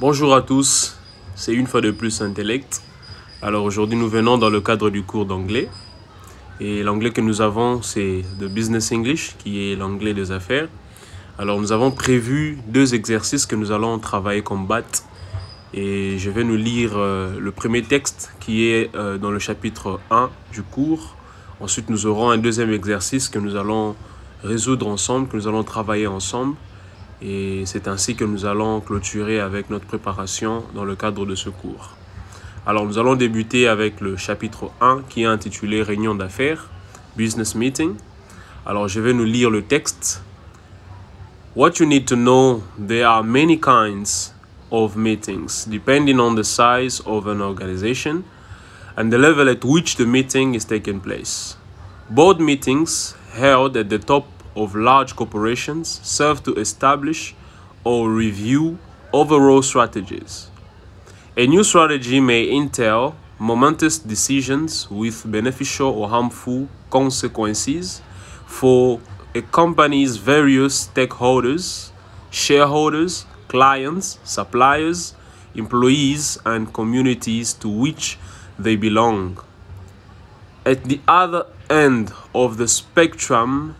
Bonjour à tous, c'est une fois de plus Intellect. Alors aujourd'hui nous venons dans le cadre du cours d'anglais. Et l'anglais que nous avons c'est The Business English, qui est l'anglais des affaires. Alors nous avons prévu deux exercices que nous allons travailler comme BAT. Et je vais nous lire le premier texte qui est dans le chapitre 1 du cours. Ensuite nous aurons un deuxième exercice que nous allons résoudre ensemble, que nous allons travailler ensemble. Et c'est ainsi que nous allons clôturer avec notre préparation dans le cadre de ce cours. Alors nous allons débuter avec le chapitre 1 qui est intitulé Réunion d'affaires, Business Meeting. Alors je vais nous lire le texte. What you need to know, there are many kinds of meetings depending on the size of an organization and the level at which the meeting is taking place. Board meetings held at the top of large corporations serve to establish or review overall strategies. A new strategy may entail momentous decisions with beneficial or harmful consequences for a company's various stakeholders, shareholders, clients, suppliers, employees, and communities to which they belong. At the other end of the spectrum,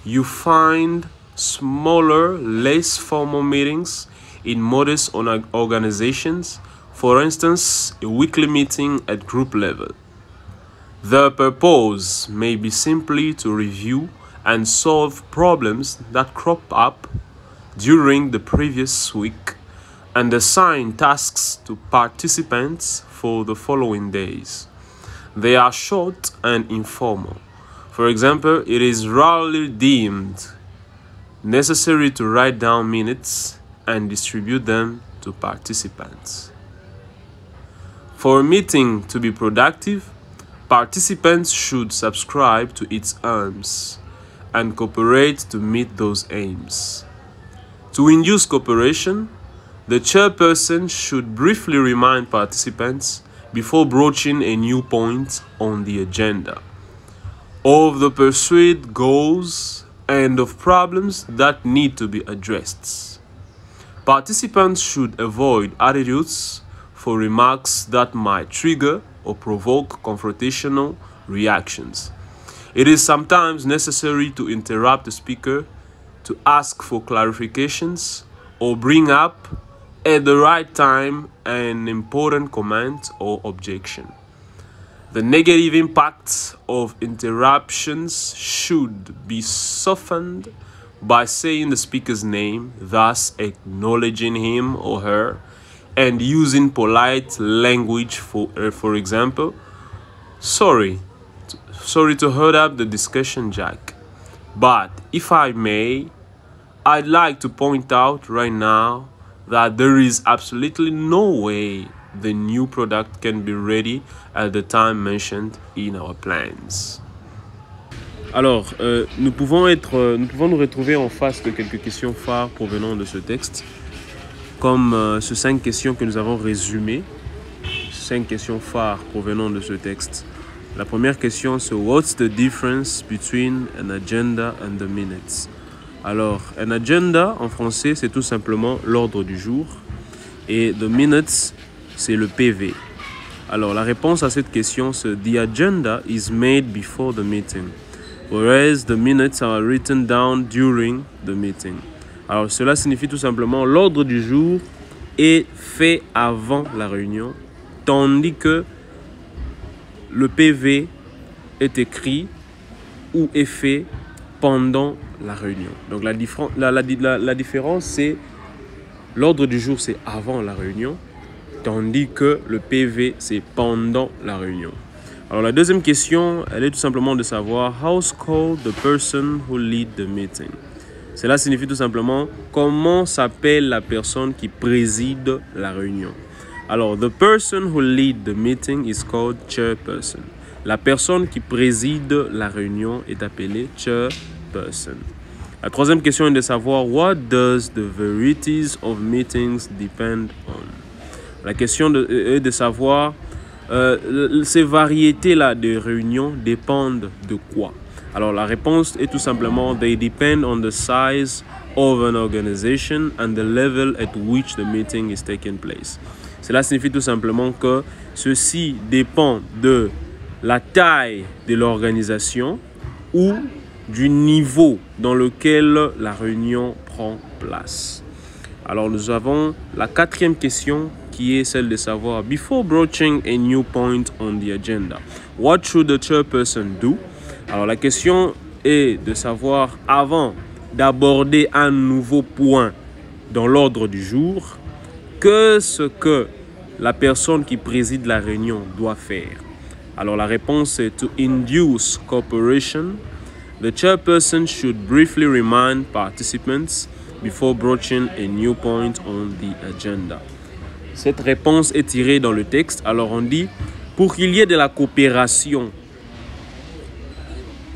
you find smaller, less formal meetings in modest organizations, for instance, a weekly meeting at group level. The purpose may be simply to review and solve problems that crop up during the previous week and assign tasks to participants for the following days. They are short and informal. For example, it is rarely deemed necessary to write down minutes and distribute them to participants. For a meeting to be productive, participants should subscribe to its aims and cooperate to meet those aims. To induce cooperation, the chairperson should briefly remind participants before broaching a new point on the agenda of the pursued goals and of problems that need to be addressed. Participants should avoid attitudes for remarks that might trigger or provoke confrontational reactions. It is sometimes necessary to interrupt the speaker to ask for clarifications or bring up at the right time an important comment or objection. The negative impacts of interruptions should be softened by saying the speaker's name, thus acknowledging him or her, and using polite language for example, sorry to hold up the discussion, Jack. But if I may, I'd like to point out right now that there is absolutely no way the new product can be ready at the time mentioned in our plans. Alors, nous pouvons nous retrouver en face de quelques questions phares provenant de ce texte, comme ces 5 questions que nous avons résumées, 5 questions phares provenant de ce texte. La première question, c'est What's the difference between an agenda and the minutes? Alors, un agenda en français, c'est tout simplement l'ordre du jour, et the minutes, c'est le PV. Alors, la réponse à cette question, c'est The agenda is made before the meeting, whereas the minutes are written down during the meeting. Alors, cela signifie tout simplement l'ordre du jour est fait avant la réunion, tandis que le PV est écrit ou est fait pendant la réunion. Donc, la différence, c'est l'ordre du jour, c'est avant la réunion, tandis que le PV, c'est pendant la réunion. Alors, la deuxième question, elle est tout simplement de savoir How's called the person who lead the meeting? Cela signifie tout simplement comment s'appelle la personne qui préside la réunion. Alors, the person who lead the meeting is called chairperson. La personne qui préside la réunion est appelée chairperson. La troisième question est de savoir What does the varieties of meetings depend on? La question est de savoir ces variétés-là de réunions dépendent de quoi? Alors la réponse est tout simplement They depend on the size of an organization and the level at which the meeting is taking place. Cela signifie tout simplement que ceci dépend de la taille de l'organisation ou du niveau dans lequel la réunion prend place. Alors nous avons la quatrième question qui est celle de savoir, before broaching a new point on the agenda, what should the chairperson do? Alors la question est de savoir, avant d'aborder un nouveau point dans l'ordre du jour, qu'est-ce que la personne qui préside la réunion doit faire? Alors la réponse est to induce cooperation. The chairperson should briefly remind participants before broaching a new point on the agenda. Cette réponse est tirée dans le texte. Alors on dit, pour qu'il y ait de la coopération,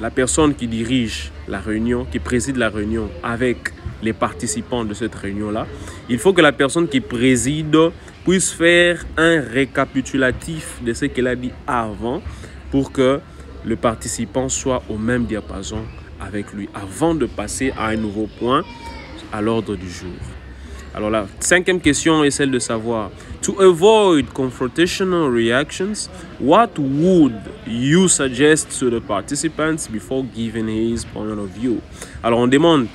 la personne qui dirige la réunion, qui préside la réunion avec les participants de cette réunion-là, il faut que la personne qui préside puisse faire un récapitulatif de ce qu'elle a dit avant pour que le participant soit au même diapason avec lui avant de passer à un nouveau point à l'ordre du jour. Alors la cinquième question est celle de savoir, to avoid confrontational reactions, what would you suggest to the participants before giving his point of view? Alors on demande,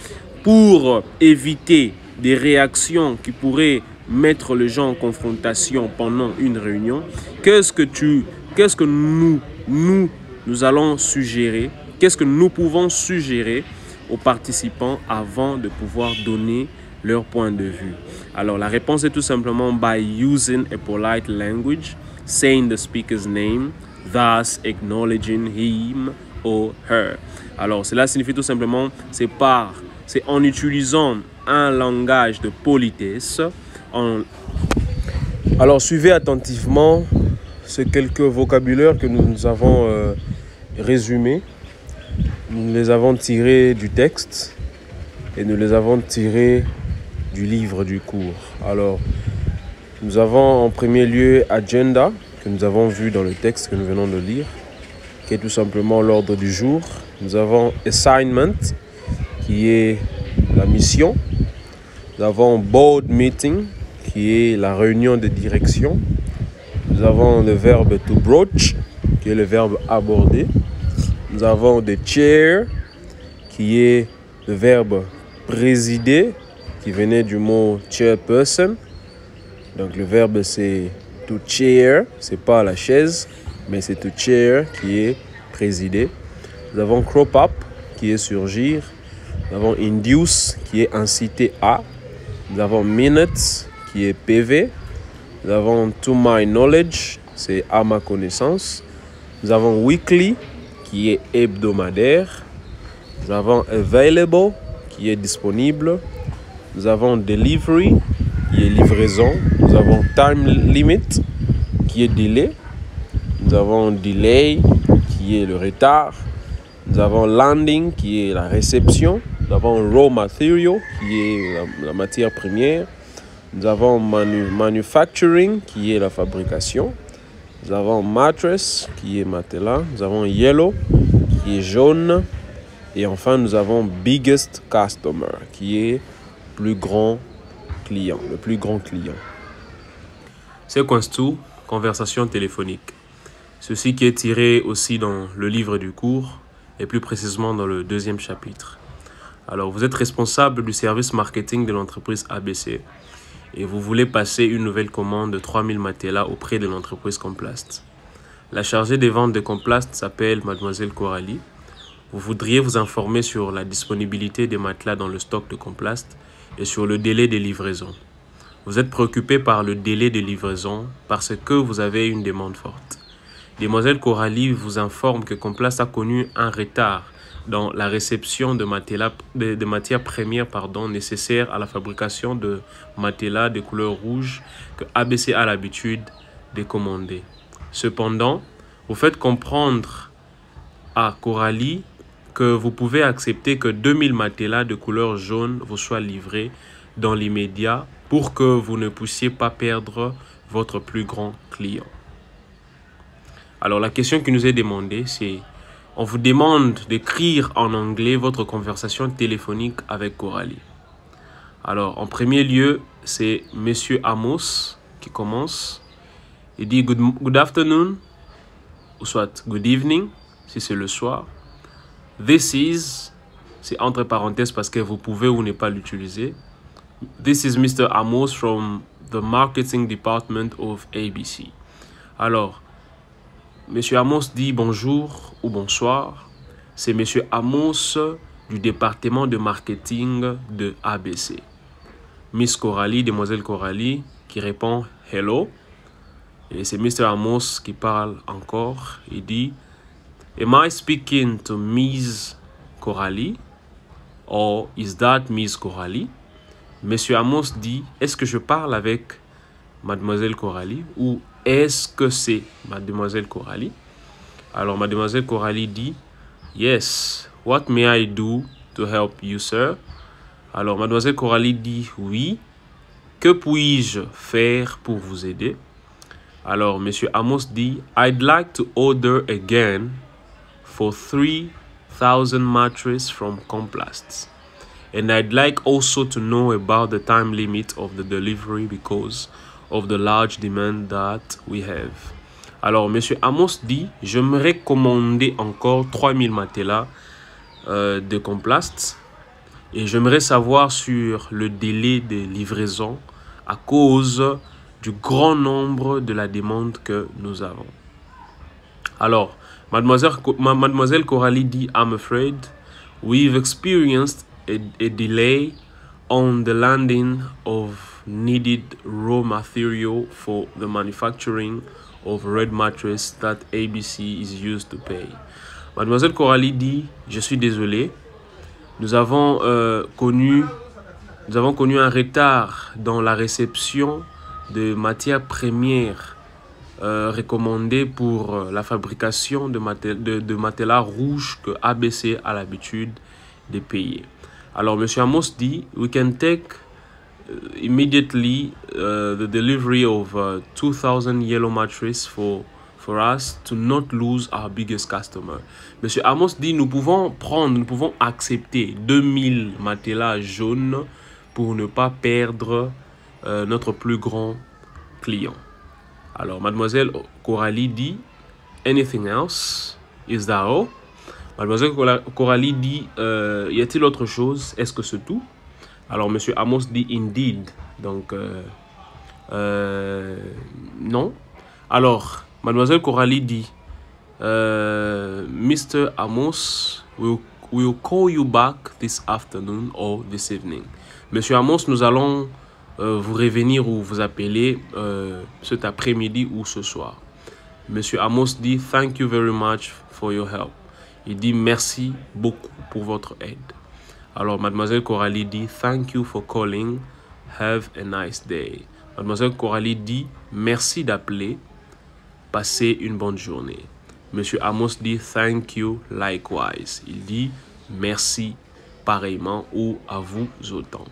pour éviter des réactions qui pourraient mettre les gens en confrontation pendant une réunion, qu'est-ce que nous allons suggérer, qu'est-ce que nous pouvons suggérer aux participants avant de pouvoir donner leur point de vue? Alors la réponse est tout simplement by using a polite language, saying the speaker's name, thus acknowledging him or her. Alors cela signifie tout simplement, c'est en utilisant un langage de politesse. Alors suivez attentivement ces quelques vocabulaires que nous avons résumés. Nous les avons tirés du texte et nous les avons tirés du livre du cours. Alors, nous avons en premier lieu agenda, que nous avons vu dans le texte que nous venons de lire, qui est tout simplement l'ordre du jour. Nous avons assignment, qui est la mission. Nous avons board meeting, qui est la réunion de direction. Nous avons le verbe to broach, qui est le verbe aborder. Nous avons the chair, qui est le verbe présider, qui venait du mot chairperson. Donc le verbe c'est to chair, c'est pas la chaise, mais c'est to chair qui est présider. Nous avons crop up, qui est surgir. Nous avons induce, qui est inciter à. Nous avons minutes, qui est PV. Nous avons to my knowledge, c'est à ma connaissance. Nous avons weekly, qui est hebdomadaire. Nous avons available, qui est disponible. Nous avons delivery, qui est livraison. Nous avons time limit, qui est délai. Nous avons delay, qui est le retard. Nous avons landing, qui est la réception. Nous avons raw material, qui est la matière première. Nous avons manufacturing, qui est la fabrication. Nous avons mattress, qui est matelas. Nous avons yellow, qui est jaune. Et enfin, nous avons biggest customer, qui est plus grand client, le plus grand client. C'est tout, conversation téléphonique. Ceci qui est tiré aussi dans le livre du cours, et plus précisément dans le deuxième chapitre. Alors, vous êtes responsable du service marketing de l'entreprise ABC et vous voulez passer une nouvelle commande de 3000 matelas auprès de l'entreprise Complast. La chargée des ventes de Complast s'appelle Mademoiselle Coralie. Vous voudriez vous informer sur la disponibilité des matelas dans le stock de Complast et sur le délai de livraison. Vous êtes préoccupé par le délai de livraison parce que vous avez une demande forte. Mademoiselle Coralie vous informe que Complast a connu un retard dans la réception de matières premières nécessaires à la fabrication de matelas de couleur rouge que ABC a l'habitude de commander. Cependant, vous faites comprendre à Coralie que vous pouvez accepter que 2000 matelas de couleur jaune vous soient livrés dans l'immédiat pour que vous ne puissiez pas perdre votre plus grand client. Alors la question qui nous est demandée, c'est on vous demande d'écrire en anglais votre conversation téléphonique avec Coralie. Alors, en premier lieu, c'est Monsieur Amos qui commence. Il dit good afternoon, ou soit good evening, si c'est le soir. This is, c'est entre parenthèses parce que vous pouvez ou ne pas l'utiliser. This is Mr. Amos from the marketing department of ABC. Alors, Monsieur Amos dit bonjour ou bonsoir. C'est Monsieur Amos du département de marketing de ABC. Miss Coralie, demoiselle Coralie, qui répond hello. Et c'est Mr. Amos qui parle encore. Il dit, am I speaking to Miss Coralie? Or is that Miss Coralie? Monsieur Amos dit, est-ce que je parle avec Mademoiselle Coralie? Ou est-ce que c'est Mademoiselle Coralie? Alors, Mademoiselle Coralie dit, yes, what may I do to help you, sir? Alors, Mademoiselle Coralie dit, oui, que puis-je faire pour vous aider? Alors, Monsieur Amos dit, I'd like to order again for 3,000 mattresses from Complast. And I'd like also to know about the time limit of the delivery because of the large demand that we have. Alors, Monsieur Amos dit, j'aimerais commander encore 3000 matelas de Complast. Et j'aimerais savoir sur le délai de livraison à cause du grand nombre de la demande que nous avons. Alors, Mademoiselle Coralie dit, I'm afraid we've experienced a delay on the landing of needed raw material for the manufacturing of red mattress that ABC is used to pay. Mademoiselle Coralie dit, je suis désolé. Nous avons connu un retard dans la réception de matières premières recommandées pour la fabrication de matelas rouges que ABC a l'habitude de payer. Alors, M. Amos dit, we can take immediately the delivery of 2,000 yellow mattresses for us to not lose our biggest customer. Monsieur Amos dit, nous pouvons accepter 2000 matelas jaunes pour ne pas perdre notre plus grand client. Alors, Mademoiselle Coralie dit, anything else? Is that all? Mademoiselle Coralie dit, y a-t-il autre chose? Est-ce que c'est tout? Alors, Monsieur Amos dit, indeed. Donc, non. Alors, Mademoiselle Coralie dit, Mr. Amos will call you back this afternoon or this evening. Monsieur Amos, nous allons vous revenir ou vous appeler cet après-midi ou ce soir. Monsieur Amos dit, thank you very much for your help. Il dit, merci beaucoup pour votre aide. Alors, Mademoiselle Coralie dit, thank you for calling. Have a nice day. Mademoiselle Coralie dit, merci d'appeler. Passez une bonne journée. Monsieur Amos dit, thank you likewise. Il dit, merci pareillement ou à vous autant.